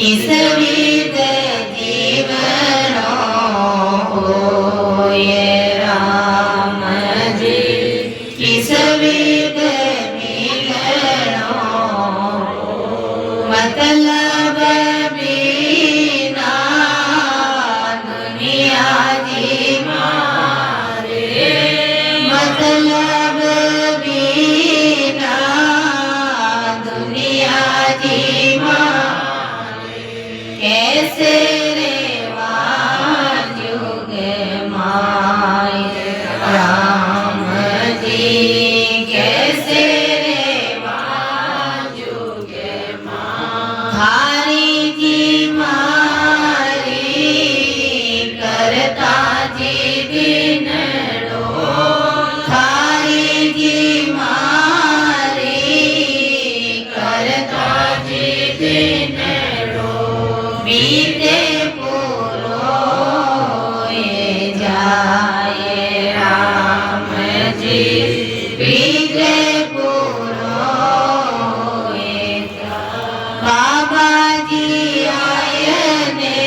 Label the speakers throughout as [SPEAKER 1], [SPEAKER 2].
[SPEAKER 1] किस विध जीवनो होए राम जी, किस विध मिलनो मतलब बिना दुनिया जी मारे, मतलब बिना दुनिया जी मारे। कैसे रेवा जुग माय राम जी, कैसे रेवा जुग माय। हारी जी मारी करता जी दिन रो, हारी जी मारी करता जी दिन रो। बीते पुरोए जाए राम जी, बीते पुरोए जाए। बाबा जी आए ने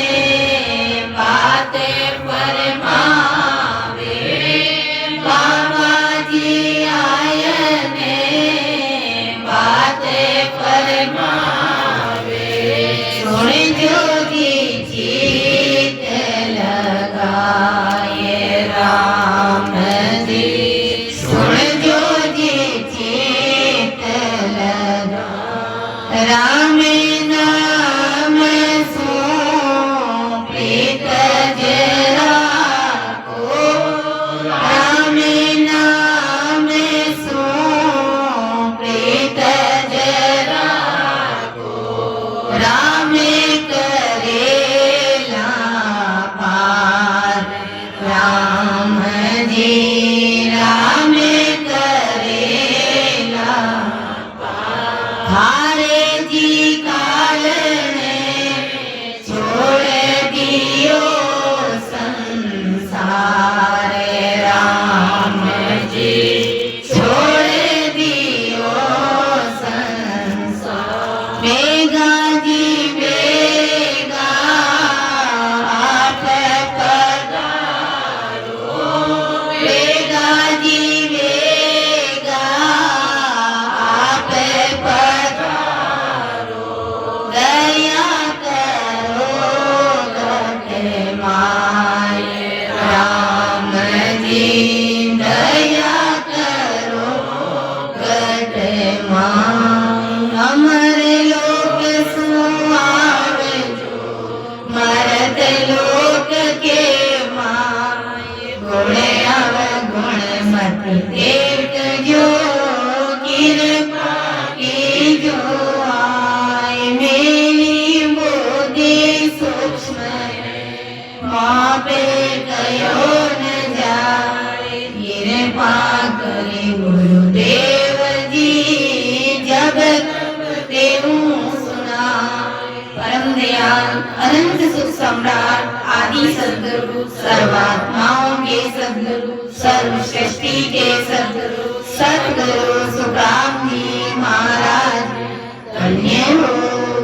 [SPEAKER 1] बातें फरमावे, बाबा जी आए ने बातें फरमावे। सुन जोगी जीत लगाए राम जी, सुन जोगी जीत लगाए। राम नाम सो प्रीत जरा को, राम नाम सो प्रीत जरा को। राम करेला पार राम जी, राम करेला पार। हारे जी कालने छोड़ दियो संसार राम जी, छोड़ दियो संसार। बेगा जी बेगा आप पधारो, बेगा जी बेगा आप पधारो। दया करो गट माय राम जी, दया करो गट माय। अमर लोक सुआवे जो मरत लोक के माय। गुण अवगुण मत देख जो कृपा की जो आए। मेरी बुद्धि सूक्ष्म मापे कयो न जाए। कृपा करे गुरुदेव जी जब तब देहूं सुनाए। परम दयाल अनंत सुख सम्राट आदि सद्गुरु, सर्वात्माओं के सद्गुरु, सर्वसृष्टि के सद्गुरु सद्गुरु सुखराम जी महाराज धन्य हो,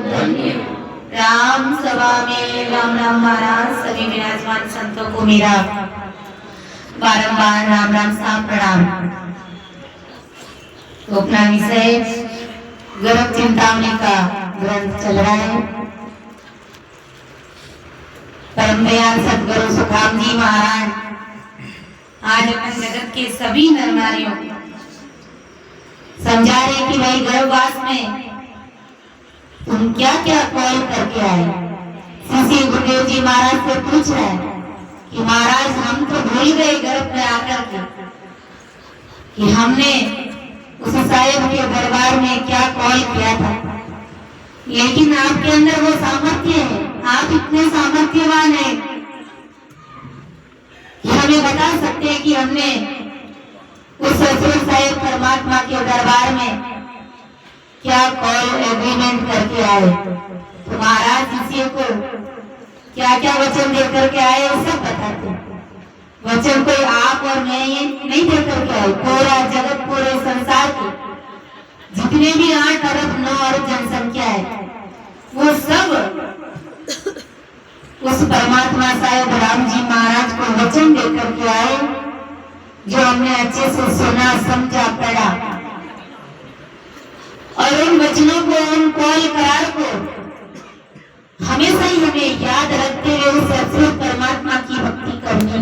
[SPEAKER 1] धन्य हो। राम सभा में राम राम महाराज सभी विराजमान संतों को मेरा बारंबार राम राम सा प्रणाम। तो अपना विषय गर्भ चिंतामणि का ग्रंथ चल रहा है। परम दयाल सद्गुरु सुखराम जी महाराज आज अपन जगत के सभी नर नारियों को समझा रहे कि भाई गर्भवास में तुम क्या क्या कॉल करके आए। श्री गुरुदेव जी महाराज से पूछ रहे हैं कि महाराज हम तो भूल गए गर्भ में आकर के कि हमने उस साहेब के दरबार में क्या कॉल किया था, लेकिन आपके अंदर वो सामर्थ्य है, आप इतने सामर्थ्यवान हैं कि हमें बता सकते हैं कि हमने उस ससुर साहेब परमात्मा के दरबार में क्या कॉल एग्रीमेंट करके आए। तो महाराज शिष्य को क्या क्या वचन दे करके आए वो सब बताते हैं। वचन कोई आप और मैं ये नहीं दे करके आए, पूरा जगत पूरे संसार के जितने भी 8 अरब 9 अरब जनसंख्या है वो सब उस परमात्मा साहेब राम जी महाराज को वचन देकर के आए, जो हमने अच्छे से सुना, समझा, पढ़ा, और उन वचनों को, उन कौल करार को हमेशा ही हमें याद रखते हुए उस अद्भुत परमात्मा की भक्ति करनी।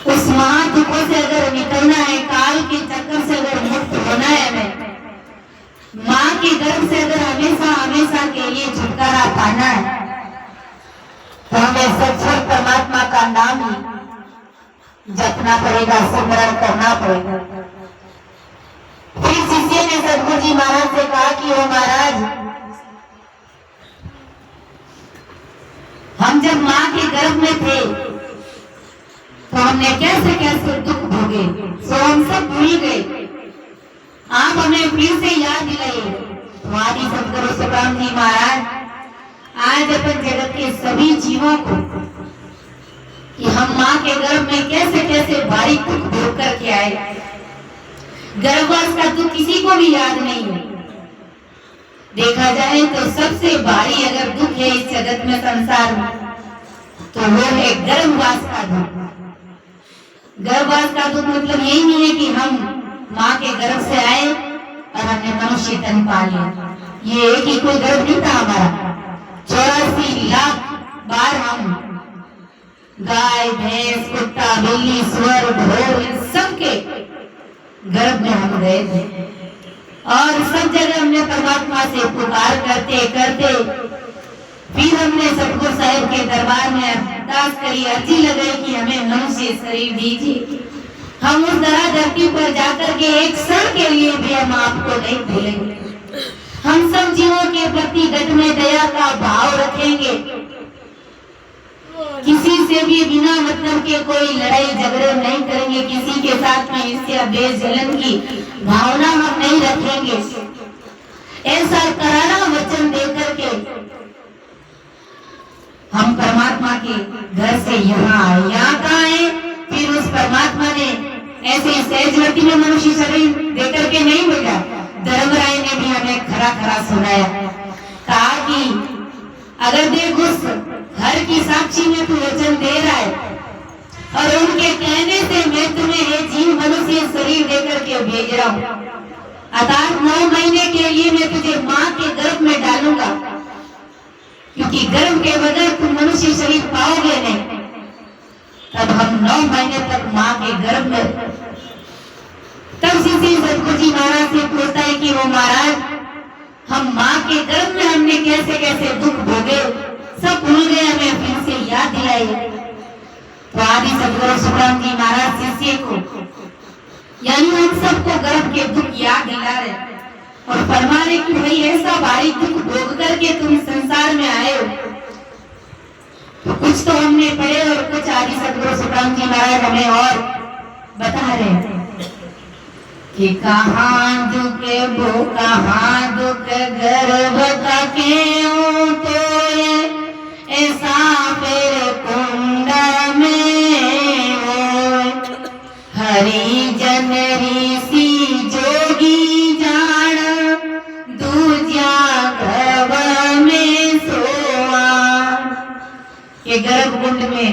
[SPEAKER 1] उस महादुखों से अगर निकलना है, काल के चक्कर से अगर मुक्त होना है, हमें माँ के गर्भ से अगर हमेशा हमेशा के लिए छुटकारा पाना है, तो हमें सच्चे परमात्मा का नाम ही जपना पड़ेगा, स्मरण करना पड़ेगा। फिर शिष्य ने सदगुरु जी महाराज से कहा कि ओ महाराज, हम जब माँ के गर्भ में थे तो हमने कैसे कैसे दुख भोगे, सो हम सब भूल गए, आप हमें फिर से याद दिलाइए। तो आदि सदगुरु सुखराम जी महाराज आज अपन जगत के सभी जीवों को कि हम माँ के गर्भ में कैसे कैसे भारी दुख भोग करके आए। गर्भवास का दुख किसी को भी याद नहीं है। देखा जाए तो सबसे भारी अगर दुख है इस जगत में, संसार में, तो वो है गर्भवास का दुख। गर्भवास का दुख मतलब यही नहीं है कि हम माँ के गर्भ से आए और हमने मनुष्य तन पा लिया। ये एक ही कोई गर्भ नहीं था हमारा, 84 लाख बार हम गाय, भैंस, कुत्ता, बिल्ली, सुअर, ढोर, इन सबके गर्भ में हम गए थे, और सब जगह हमने परमात्मा से पुकार करते करते फिर हमने सतगुरु साहिब के दरबार में अरदास करी, अर्जी लगाई कि हमें मनुष्य शरीर दीजिए। हम उस धरती पर जाकर के एक क्षण के लिए भी हम आपको नहीं भूलेंगे। हम सब जीवों के प्रति गत में दया का भाव रखेंगे। किसी से भी बिना मतलब के कोई लड़ाई झगड़े नहीं करेंगे, किसी के साथ में ईर्ष्या, द्वेष, जलन की भावना हम नहीं रखेंगे। ऐसा करारा वचन देकर के हम परमात्मा के घर से यहाँ आए। यहाँ कहाँ आए? फिर उस परमात्मा ने ऐसे सहजवती में मनुष्य शरीर देकर के नहीं भेजा। धर्मराय ने भी हमें खरा खरा सुनाया, कहा कि अगर देख उस घर की साक्षी में तू वचन दे रहा है और उनके कहने से मैं तुम्हें ये जीव मनुष्य शरीर देकर के भेज रहा हूँ, अर्थात 9 महीने के लिए मैं तुझे माँ के गर्भ में डालूंगा, क्योंकि गर्भ के बगैर तुम मनुष्य शरीर पाओगे नहीं। तब हम 9 महीने तक माँ के गर्भ में, तब श्री सतगुरु जी महाराज से पूछता है कि वो महाराज, हम माँ के गर्भ में हमने कैसे कैसे दुख भोगे, सब भूल गए, हमें फिर से याद दिलाइए। तो आदि सदगुरु सुखराम जी महाराज शिष्य को, यानी हम सबको गर्भ के दुख याद दिला रहे और फरमा रहे कि भाई ऐसा भारी दुख भोग करके तुम संसार में आए हो। तो कुछ तो हमने पढ़े और कुछ आदि सदगुरु सुखराम जी महाराज हमें और बता रहे हैं कि कहाँ दुख वो कहाँ दुख गर्भ का क्यों तो ऐसा फिर कुंड में हो, हरि जन ऋषि जोगी जान दूजा गर्भ में सोआ। ये गर्भ कुंड में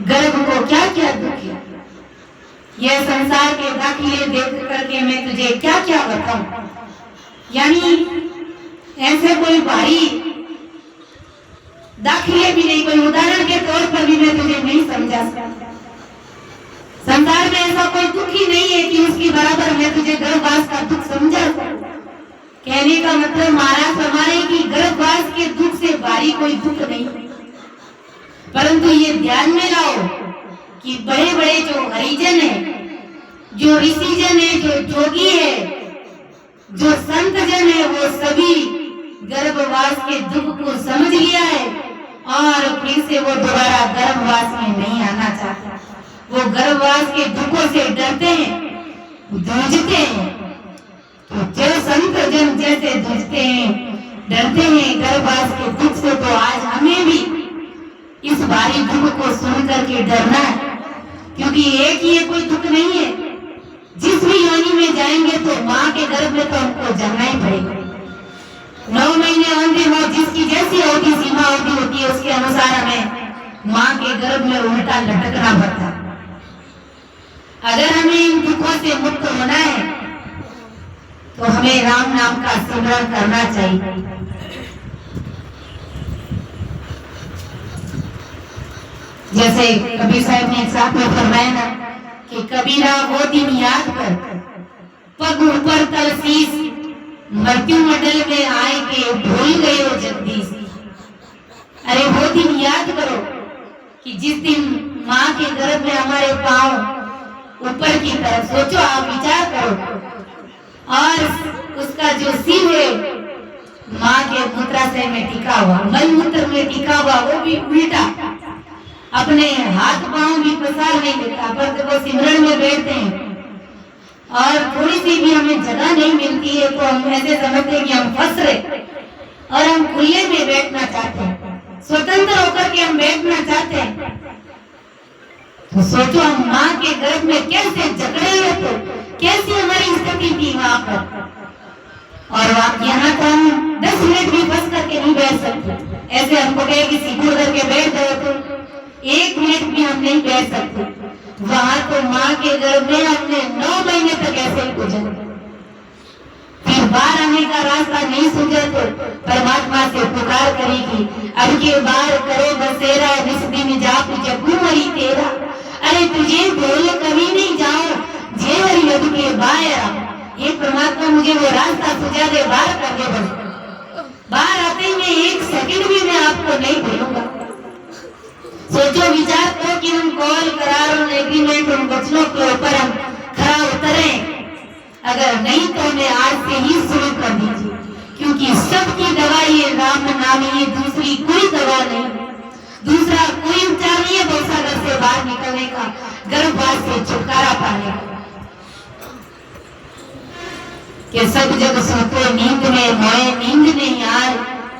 [SPEAKER 1] गर्भ को क्या क्या दुख है, यह संसार के दाखिले देख करके मैं तुझे क्या क्या बताऊं। यानी ऐसे कोई भारी दाखिले भी नहीं, कोई उदाहरण के तौर पर भी मैं तुझे नहीं समझा सकता। संसार में ऐसा कोई दुख ही नहीं है कि उसके बराबर मैं तुझे गर्भवास का दुख समझा सकूं। कहने का मतलब महाराज फरमाए कि गर्भवास के दुख से भारी कोई दुख नहीं, परंतु ये ध्यान में लाओ कि बड़े बड़े जो हरिजन है, जो ऋषिजन है, जो जोगी है, जो संत जन है, वो सभी गर्भवास के दुख को समझ लिया है और फिर से वो दोबारा गर्भवास में नहीं आना चाहता। वो गर्भवास के दुखों से डरते हैं, जूझते हैं। तो जो संत जन जैसे जूझते हैं, डरते हैं गर्भवास के दुख से, तो आज हमें भी इस भारी दुख को सुन करके डरना है, क्योंकि एक ही कोई दुख नहीं है। जिस भी योनि में जाएंगे तो माँ के गर्भ में तो हमको जाना ही पड़ेगा। 9 महीने औंधे में जिसकी जैसी अवधि सीमा अवधि होती है उसके अनुसार हमें माँ के गर्भ में उल्टा लटकना पड़ता है। अगर हमें इन दुखों से मुक्त होना है तो हमें राम नाम का स्मरण करना चाहिए। जैसे कबीर साहब ने एक साथ में फरमाया ना कि कबीरा वो दिन याद कर, पग ऊपर तल शीश, मृत्यु मंडल में आए के भूल गए हो जगदीश। अरे वो दिन याद करो कि जिस दिन माँ के गर्भ में हमारे पांव ऊपर की तरफ, सोचो आप विचार करो, और उसका जो सिर है माँ के मूत्राशय में टिका हुआ, मल मूत्र में टिका हुआ, वो भी उल्टा, अपने हाथ पांव भी पसार नहीं देता, पर जब वो सिमरन में बैठते हैं और थोड़ी सी भी हमें जगह नहीं मिलती है तो हम ऐसे समझते हैं कि हम फंस रहे और हम खुले में बैठना चाहते हैं, स्वतंत्र होकर के हम बैठना चाहते हैं। तो सोचो हम माँ के गर्भ में कैसे जकड़े हुए थे, कैसी हमारी स्थिति थी वहां पर। और यहाँ तो हम 10 मिनट भी फंस करके नहीं बैठ सकते। ऐसे हमको कहे कि सिकुड़ करके बैठ गए तो 1 मिनट भी हम नहीं बैठ सकते। वहां तो माँ के गर्भ में हमने 9 महीने तक ऐसे ही गुजरे। फिर बाहर आने का रास्ता नहीं सूझे तो परमात्मा से पुकार करेगी, अब के बार करे बसेरा, जिस दिन जाप जगू मरी तेरा। अरे तुझे बोल कभी नहीं जाओ, जे हरि अब के बाहर, ये परमात्मा मुझे वो रास्ता सुझा दे, बाहर कर दे। बस बाहर आते ही मैं 1 सेकंड भी मैं आपको नहीं भूलूंगा। सोचो विचार करो कि हम कॉल करार और एग्रीमेंट उन वचनों के ऊपर हम खरा उतरे। अगर नहीं तो हमें आज से ही शुरू कर दीजिए, क्योंकि सबकी दवा ये राम नाम, ये दूसरी कोई दवा नहीं, दूसरा कोई उपचार नहीं है भवसागर से बाहर निकलने का, गर्भवास से छुटकारा पाने का। कि सब जग सोते नींद में मोए नींद नहीं यार,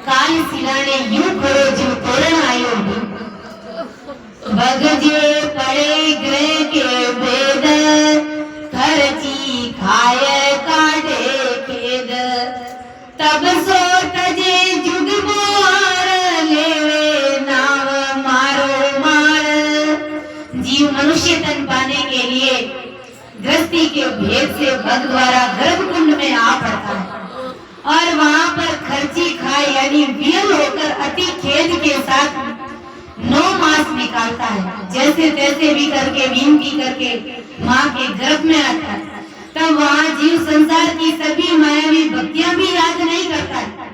[SPEAKER 1] काल सिलाने यूं करो जो तोरण आयो भी। भगजे पड़े गए के वेद, खर्ची खाए काटे खेद। तब सो तजे जुग मोर, लेवे नाव मारो मार। जीव मनुष्य तन पाने के लिए गृहस्थी के भेद से भग द्वारा गर्भकुंड में आ पड़ता है और वहां पर खर्ची खाए यानी वियल होकर अति खेद के साथ 9 मास निकालता है। जैसे तैसे भी करके विनती करके माँ के गर्भ में आता है। तब वहाँ जीव संसार की सभी मायावी भक्तियां भी याद नहीं करता है,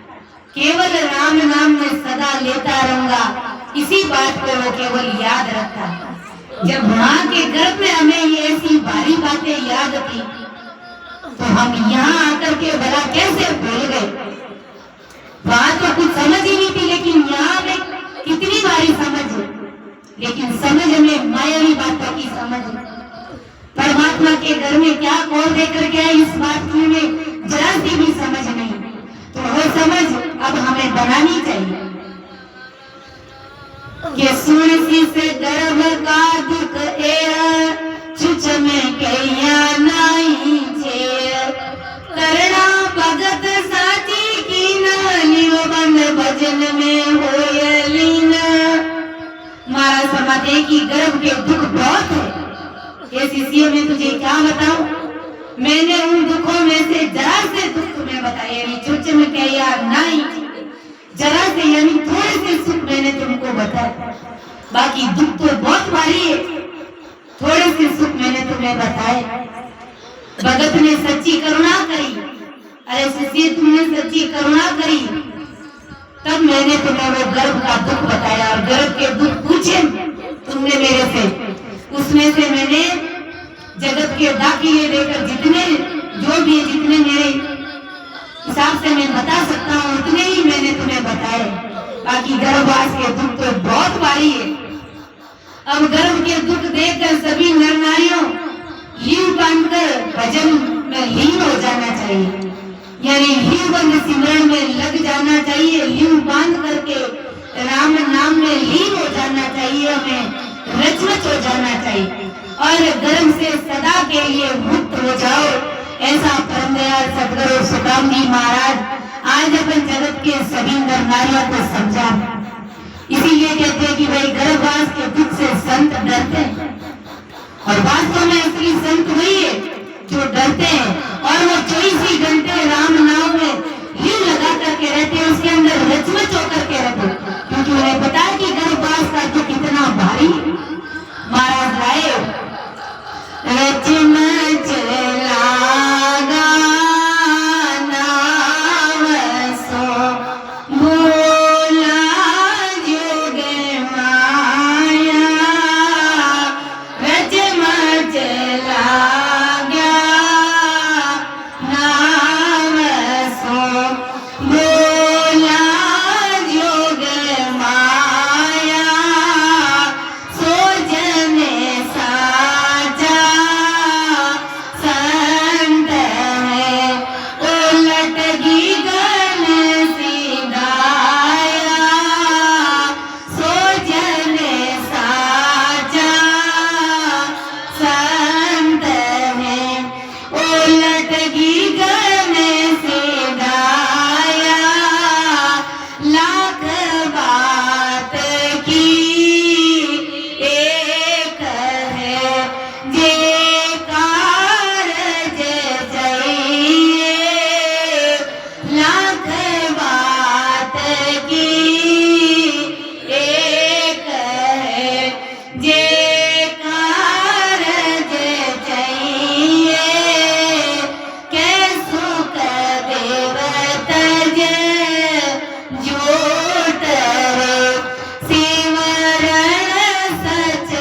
[SPEAKER 1] केवल राम नाम में सदा लेता रहूंगा, इसी बात को वो केवल याद रखता है। जब माँ के गर्भ में हमें ये ऐसी भारी बातें याद थी तो हम यहाँ आकर के भला कैसे भूल गए। वहां तो कुछ समझ ही नहीं थी, लेकिन यहाँ में कितनी बारी समझ, लेकिन समझ में मायावी बातों की समझ। परमात्मा के घर में क्या कौन देकर के है, इस बात की में जरा सी भी समझ नहीं। तो वो समझ अब हमें बनानी चाहिए कि सुन से गर्भ का दुख ए, छुछ में कैया नहीं छे। करना भगत साची की नानी, बंद भजन में होय लीन। महाराज फरमाते कि गर्भ के दुख बहुत है। ये शिष्य में तुझे क्या बताऊं, मैंने उन दुखों में से जरा से दुख तुम्हें बताया, यानी छुछ में कैया नहीं, जरा से यानी थोड़े से सुख मैंने तुमको बताया, बाकी दुख तो बहुत भारी है। थोड़े से सुख मैंने तुम्हें बताए। भगत ने सच्ची करुणा करी, अरे शिष्य तुमने सच्ची करुणा करी, तब मैंने तुम्हें वो गर्भ का दुख बताया और गर्भ के दुख पूछे तुमने मेरे से, उसमें से मैंने जगत के दाखिले लेकर जितने जो भी जितने मेरे हिसाब से मैं बता सकता हूँ उतने ही मैंने तुम्हें बताए। बाकी गर्भवास के दुख तो बहुत भारी है। अब गर्भ के दुख देखकर सभी नर नारियों लीव बांधकर भजन में लीन हो जाना चाहिए, यानी लीव बंद सिमरन में लग जाना चाहिए। लीव बांध करके राम नाम में लीन हो जाना चाहिए, हमें रचरच हो जाना चाहिए और गर्भ से सदा के लिए मुक्त हो जाओ। ऐसा परम दयाल सदगुरु सुदाम जी महाराज आज अपन जगत के सभी नर बीमारियों को समझा। इसीलिए कहते हैं कि भाई गर्भवास के दुख से संत डरते हैं, और वास्तव में असली संत वही है जो डरते हैं और वो 24 घंटे राम नाम में लीन लगा करके रहते हैं, उसके अंदर रचमच होकर के रहते हैं, क्योंकि उन्हें पता है कि गर्भवास का दुख कितना भारी। महाराज राय रचमच लागा नाम सो भोला जुग माया, रचमच लागा नाम सो भोला जुग माया, सो जन साचा संत है, उलट गगन सिधाया, सो जन साचा संत है, उलट गगन सिधाया, लाख बात की एक है, जे कारज चाहिए, लाख बात की एक है, जे कारज चाहिए, कैसु देव तज जोट रे, सिमरण सच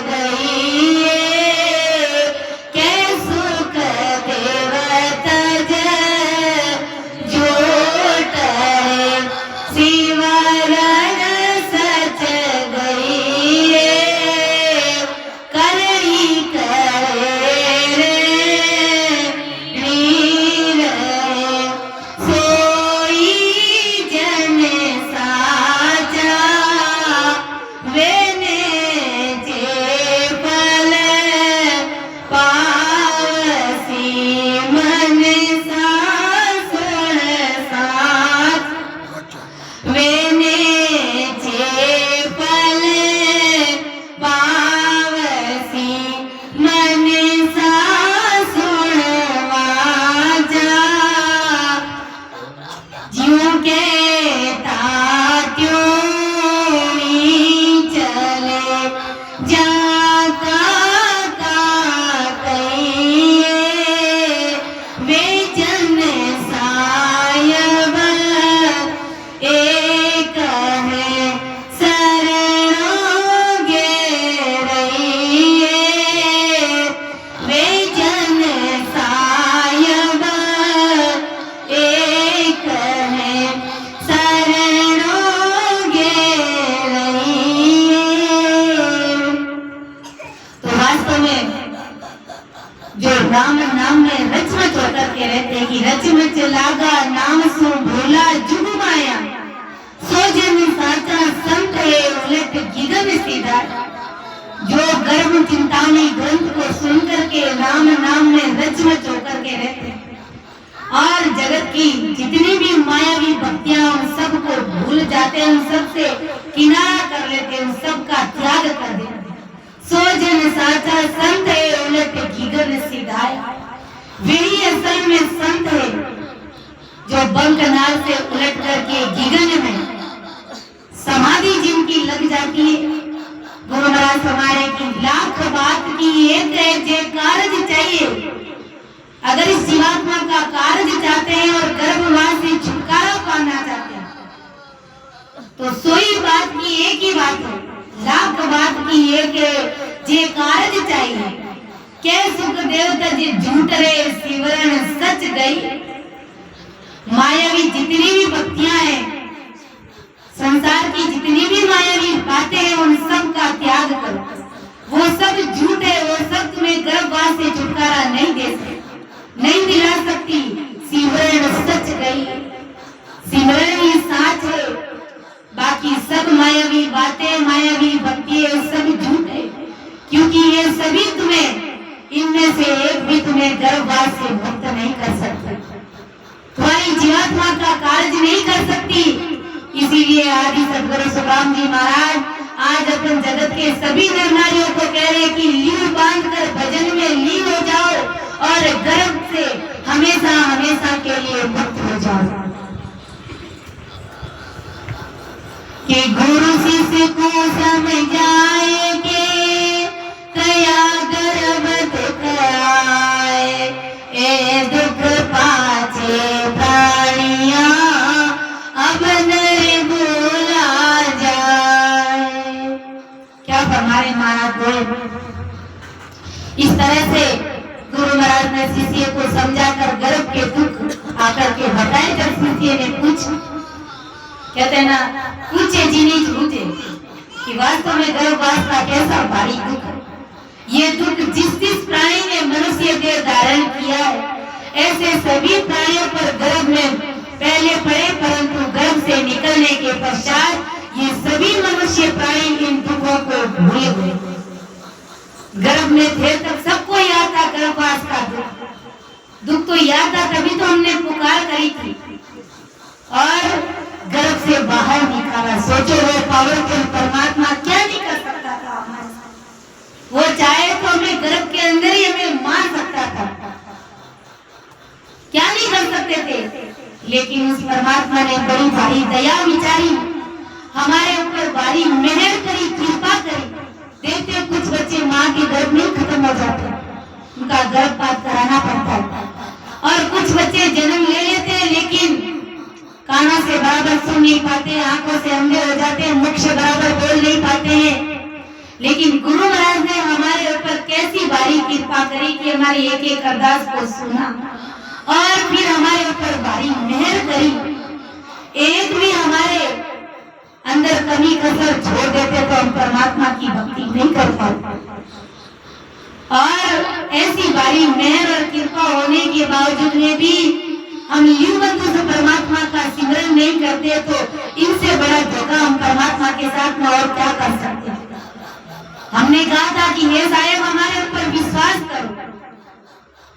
[SPEAKER 1] गइए, कैसु देव तज जोट रे, सिमरण सच गइए, करई करे रे नीर रे, सोई जन साचा, वेने जे फल पावसी, मन सुन साथ, वेने जे फल पावसी, मन सुन वाचा, ज्यों के तात्यों चले, जाता का कहिए, वे जन सायब एक है, शरणों गे रहिए, वे जन सायब एक है, शरणों गे रहिए। तो वास्तव में जो राम नाम में रचमच होकर के रहते हैं कि रचमच लागा नाम सो भोला जुग माया, सो जन साचा संत है, उलट गगन सीधा, जो गर्भ चिंतामणि ग्रंथ को सुन करके राम नाम में रचमच होकर के रहते हैं और जगत की जितनी भी मायावी भक्तियां उन सबको भूल जाते हैं, उन सबसे किनारा कर लेते हैं, उन सबका त्याग कर देते हैं। सो जन साचा संत है, उलट गगन सिधाया, वही असल में संत है जो बंकनाल से उलट करके गगन में समाधि जिनकी लग जाती है। गुरु महाराज हमारे की लाख बात की एक है, जे कारज चाहिए, अगर इस जीवात्मा का कारज चाहते हैं और गर्भवास से छुटकारा पाना चाहते हैं, तो सोई बात की एक ही बात है, लाख बात की एक है, जे कारज चाहिए, कै सुख देवता जी झूठ रे, सिमरण सच गई। मायावी जितनी भी भक्तियां हैं, संसार की जितनी भी मायावी बातें हैं, उन सब का त्याग करो, वो सब झूठ है, वो सब तुम्हें गर्भवास से छुटकारा नहीं दे सकती, नहीं दिला सकती। सिमरण सच गई, सिमरण ही साच है, बाकी सब मायावी बातें, मायावी भक्तियां सब झूठ है, क्योंकि ये सभी तुम्हें, इनमें से एक भी तुम्हें गर्भवास से मुक्त नहीं कर सकती, तुम्हारी जीवात्मा का कार्य नहीं कर सकती, इसीलिए आदि सदगुरु सुखराम जी महाराज आज अपन जगत के सभी नर नारियों को कह रहे हैं कि लीव बांध कर भजन में लीन हो जाओ और गर्भ से हमेशा हमेशा के लिए मुक्त हो जाओ। कि गुरु शिष्य को समझाए के कया गर्भ दुखाए, ए दुख पाछे प्राणिया अब नहीं भूला जाए। क्या फरमाए महाराज बोले। इस तरह से गुरु महाराज ने शिष्य को समझाकर गर्भ के दुख आकर के बताए। जब शिष्य ने पूछा, कहते हैं ना, पूछे जिन्हीं झूठे कि वास्तव में गर्भवास का कैसा भारी दुख है। ये दुख जिस प्राणी ने मनुष्य देह धारण किया है, ऐसे सभी प्राणियों पर गर्भ में पहले पड़े, परंतु गर्भ से निकलने के पश्चात ये सभी मनुष्य प्राणी इन दुखों को भूले हुए। गर्भ में थे तब सबको याद था गर्भवास का दुख तो याद था, तभी तो हमने पुकार करी थी और गर्भ से बाहर निकाला। सोचो वो पावरफुल परमात्मा क्या नहीं कर सकता था हमारे साथ। वो चाहे तो हमें गर्भ के अंदर ही हमें मार सकता था, क्या नहीं कर सकते थे। लेकिन उस परमात्मा ने बड़ी भारी दया विचारी, हमारे ऊपर भारी मेहर करी, कृपा करी। देखते कुछ बच्चे माँ के गर्भ में खत्म हो जाते, उनका गर्भपात कराना पड़ता है। और कुछ बच्चे जन्म ले लेते हैं लेकिन कानों से बराबर सुन नहीं पाते, आंखों से अंधे हो जाते हैं, मुख से बराबर बोल नहीं पाते हैं। लेकिन गुरु महाराज ने हमारे ऊपर कैसी भारी कृपा करी कि हमारी एक एक अरदास को सुना और फिर हमारे ऊपर भारी मेहर करी। एक भी हमारे अंदर कमी कसर छोड़ देते तो हम परमात्मा की भक्ति नहीं कर पाते। और ऐसी भारी मेहर और कृपा होने के बावजूद में भी हम यूं बंधु से परमात्मा का सिमरन नहीं करते तो इनसे बड़ा धोखा हम परमात्मा के साथ में और क्या कर सकते हैं। हमने कहा था कि हे साहेब हमारे ऊपर विश्वास करो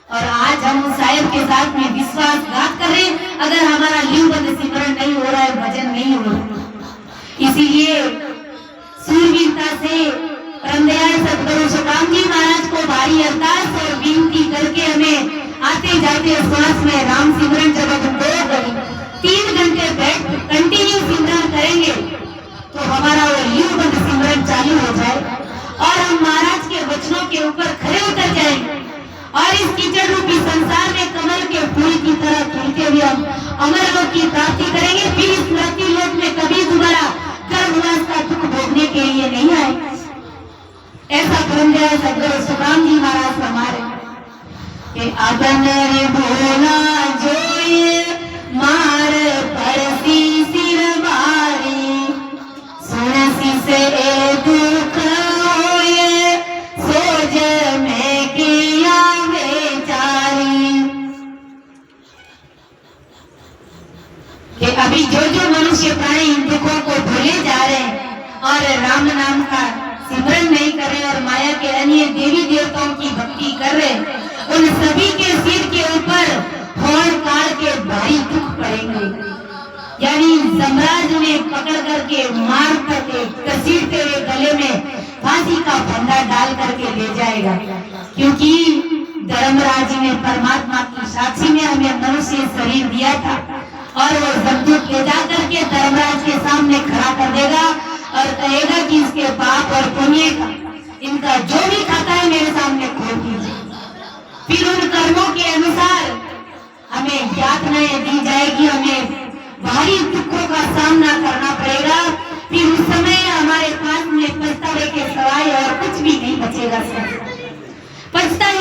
[SPEAKER 1] और आज हम उस साहेब के साथ में विश्वासघात कर रहे हैं। अगर हमारा लीव बंद सिमरन नहीं हो रहा है, भजन नहीं हो रहा है, इसीलिए सूरवीरता से परमदयाल सदगुरु सुखराम जी महाराज को भारी अरदास और विनती करके हमें आते जाते श्वास में राम सिमरन जब हम 3 घंटे बैठ कंटिन्यू सिमरन करेंगे तो हमारा वो लीव बंद सिमरन चालू हो जाए और हम महाराज के वचनों के ऊपर खड़े उतर जाएंगे और इस कीचड़ रूपी संसार में कमल के फूल की तरह खिलते हुए हम अमर लोक की प्राप्ति करेंगे। फिर इस पृथ्वी लोक में कभी दोबारा गर्भवास का दुख भोगने के लिए नहीं आए। ऐसा परमदयाल सदगुरु सुखराम जी महाराज हमारे के अगन रे भोला जोए मार परसी सिर बारी सुनसी से दुख होए सोज में किया बेचारी। कि अभी जो जो मनुष्य प्राणी इन दुखों को भूले जा रहे हैं और राम नाम का सिमरन नहीं कर रहे और माया के अन्य देवी देवताओं की भक्ति कर रहे, उन सभी के सिर के ऊपर होड़ काल के भारी दुख पड़ेंगे। यानी यमराज ने पकड़ करके मार करके कसीटते हुए गले में फांसी का फंदा डाल करके ले जाएगा, क्योंकि धर्मराज ने परमात्मा की साक्षी में हमें मनुष्य शरीर दिया था और वो बंदूक ले जा करके धर्मराज के सामने खड़ा कर देगा और कहेगा कि इसके पाप और पुण्य का इनका जो भी खाता है मेरे सामने खोल दीजिए। फिर उन कर्मों के अनुसार हमें यातनाएं दी जाएगी, हमें भारी दुखों का सामना करना पड़ेगा। फिर उस समय हमारे पास में पछतावे के सवाए और कुछ भी नहीं बचेगा। पछतावा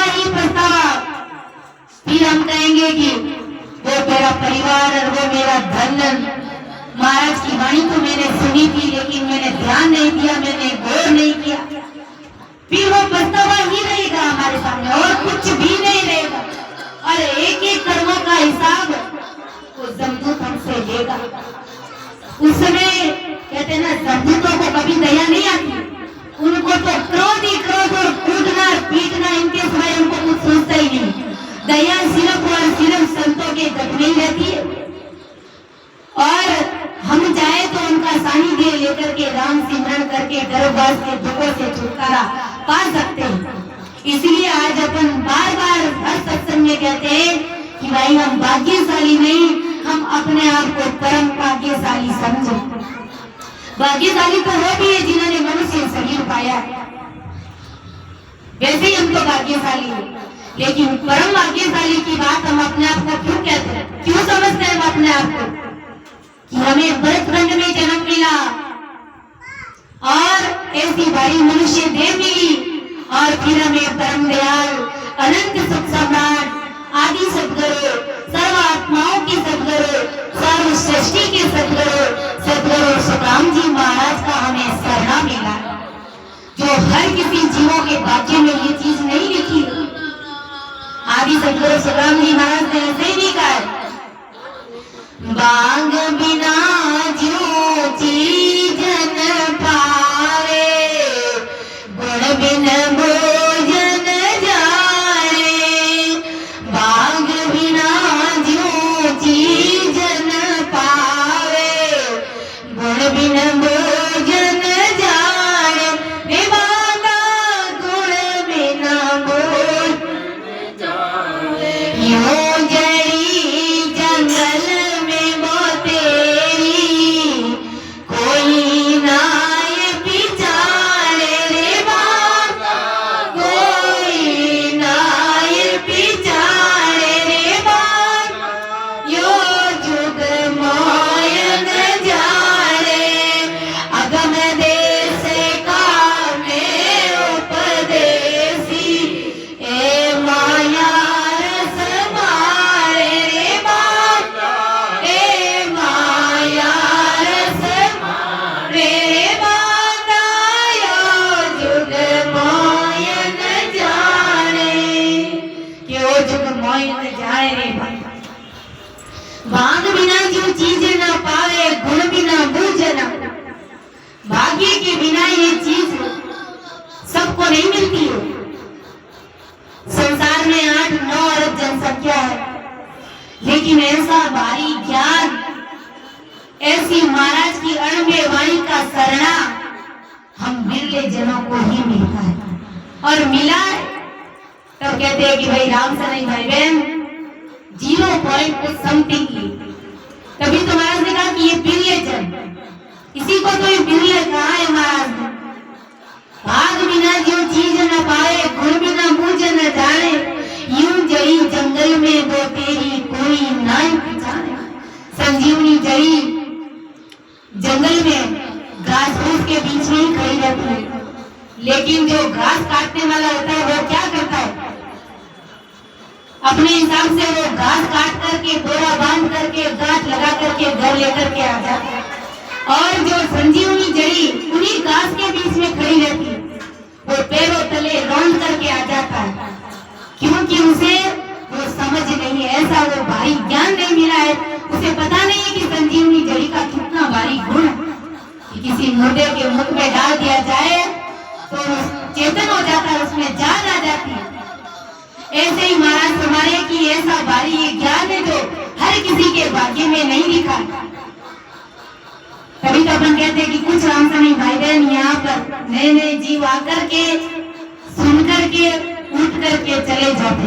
[SPEAKER 1] ही पछतावा। फिर हम कहेंगे कि वो मेरा परिवार और वो मेरा धन, महाराज की वाणी तो मैंने सुनी थी लेकिन मैंने ध्यान नहीं दिया, मैंने गौर नहीं किया। फिर वो पछतावा ही रहेगा हमारे सामने और कुछ भी नहीं रहेगा। और एक एक कर्मों का हिसाब वो जमदूत हमसे लेगा। उस समय कहते हैं ना, जमदूतों को कभी दया नहीं आती, उनको तो क्रोध ही क्रोध और कूटना पीटना इनके सिवाय उनको कुछ सोचता ही नहीं। दया सिर्फ और सिर्फ संतों के तक नहीं रहती है। और करके गर्भवास के दुखों से छुटकारा पा सकते हैं। इसलिए आज अपन बार बार हर सत्संग में कहते हैं कि भाई हम भाग्यशाली नहीं, हम अपने आप को परम भाग्यशाली समझो। भाग्यशाली तो वो भी है जिन्होंने मनुष्य शरीर पाया है, वैसे ही हम तो भाग्यशाली है। लेकिन परम भाग्यशाली की बात हम अपने आप को क्यों कहते हैं, क्यों समझते हैं हम अपने आप को कि हमें भरतखंड में जन्म मिला और ऐसी भारी मनुष्य देह मिली और फिर हमें परम दयाल अनंत सुख सम्राट आदि सदगुरु, सर्व आत्माओं के सदगुरु, सर्व सृष्टि के सदगुरु सुखराम जी महाराज का हमें शरणा मिला, जो हर किसी जीवों के भाग्य में ये चीज नहीं लिखी। आदि सदगुरु सुखराम जी महाराज ने ऐसे ही लिखा है, बांग बिना ज्यों चीज न पावे, गुण बिन भोजन जाए। बांग बिना ज्यों चीज न पावे, गुण बिन भोजन जाए। रे बांगा गुण बिना भोजन जाए, यूं जड़ी जंगल में मोतेरी, कोई नाय पिचारे। रे बांगा कोई नाय पिचारे, रे बांगा यो जुग मोयन जारे। अगम देश का में उपदेसी, ए माया रस मारे। रे बांगा ए माया रस मारे, रे बांगा यो जुग मोयन जाने। क्यों जुग मोयन जाए रे बांगा। भाग बिना जो चीज न पावे, गुण बिना भोजन। भाग्य के बिना ये चीज सबको नहीं मिलती है। संसार में 8-9 अरब जनसंख्या है, लेकिन ऐसा भारी ज्ञान, ऐसी महाराज की अणुमेय वाणी का शरणा हम बिरले जनों को ही मिलता है। और मिला है तो कहते हैं कि भाई राम से नहीं भाई बहन 0 समथिंग की। तभी तो महाराज ने कहा कि ये बिरले जन, इसी को तो ये बिरले कहा है महाराज ने। भाग बिना जो चीज न पाए, गुण बिना मुझ न जाने, यूं जड़ी जंगल में वो तेरी कोई नाई पहचाने। संजीवनी जड़ी जंगल में घास फूस के बीच में ही खड़ी रहती है, लेकिन जो घास काटने वाला होता है वो क्या करता है, अपने हिसाब से वो घास काट करके बोरा बांध करके गांठ लगा करके घर लेकर के आ जाता है। और जो संजीवनी जड़ी उन्हीं घास के बीच में खड़ी रहती है, वो पैरों तले रौंद करके आ जाता है, क्योंकि उसे वो समझ नहीं है, ऐसा वो भारी ज्ञान नहीं मिला है। उसे पता नहीं है कि संजीवनी जड़ी का कितना भारी गुण है कि किसी मुर्दे के मुख में डाल दिया जाए तो चेतन हो जाता है, उसमें जान आ जाती है। ऐसे ही महाराज हमारे की ऐसा भारी ये ज्ञान है जो हर किसी के भाग्य में नहीं लिखा। कभी तो अपन कहते हैं कि कुछ रामसनी भाई बहन यहाँ पर नए नए जीव आकर के सुन करके उठ करके चले जाते,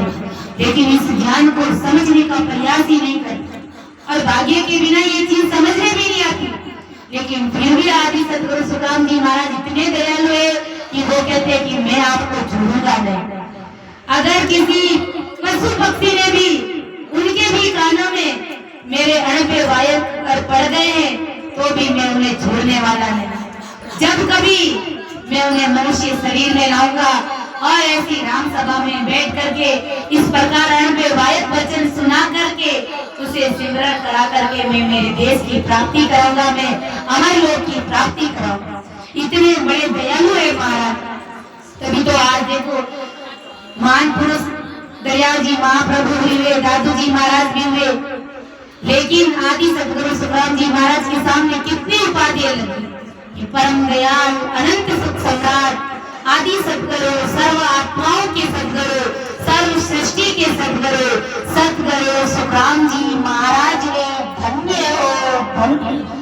[SPEAKER 1] लेकिन इस ज्ञान को समझने का प्रयास ही नहीं करते और भाग्य के बिना ये चीज समझने भी नहीं आती। लेकिन फिर भी आदि सदगुरु सुखराम जी महाराज इतने दयालु है कि वो कहते हैं कि मैं आपको छोड़ूंगा नहीं। अगर किसी पशु पक्षी ने भी, उनके भी कानों में मेरे अणपे वायक कर पड़ गए हैं तो भी मैं उन्हें छोड़ने वाला नहीं। जब कभी मैं उन्हें मनुष्य शरीर में लाऊंगा और ऐसी राम सभा में बैठ करके इस प्रकार अणपे वायक वचन सुना करके उसे सिमरण करा करके मैं मेरे देश की प्राप्ति कराऊंगा, मैं अमर लोक की प्राप्ति कराऊंगा। इतने बड़े दयालु है महाराज। तभी तो आज देखो महान पुरुष दयाल जी महाप्रभु हुए, दादू जी महाराज भी हुए, लेकिन आदि सदगुरु सुखराम जी महाराज के सामने कितनी उपाधियां लगी। परम दयाल अनंत सुख सम्राट आदि सदगुरु, सर्व आत्माओं के सदगुरु, सर्व सृष्टि के सदगुरु सुखराम जी महाराज ने धन्य हो धन्य।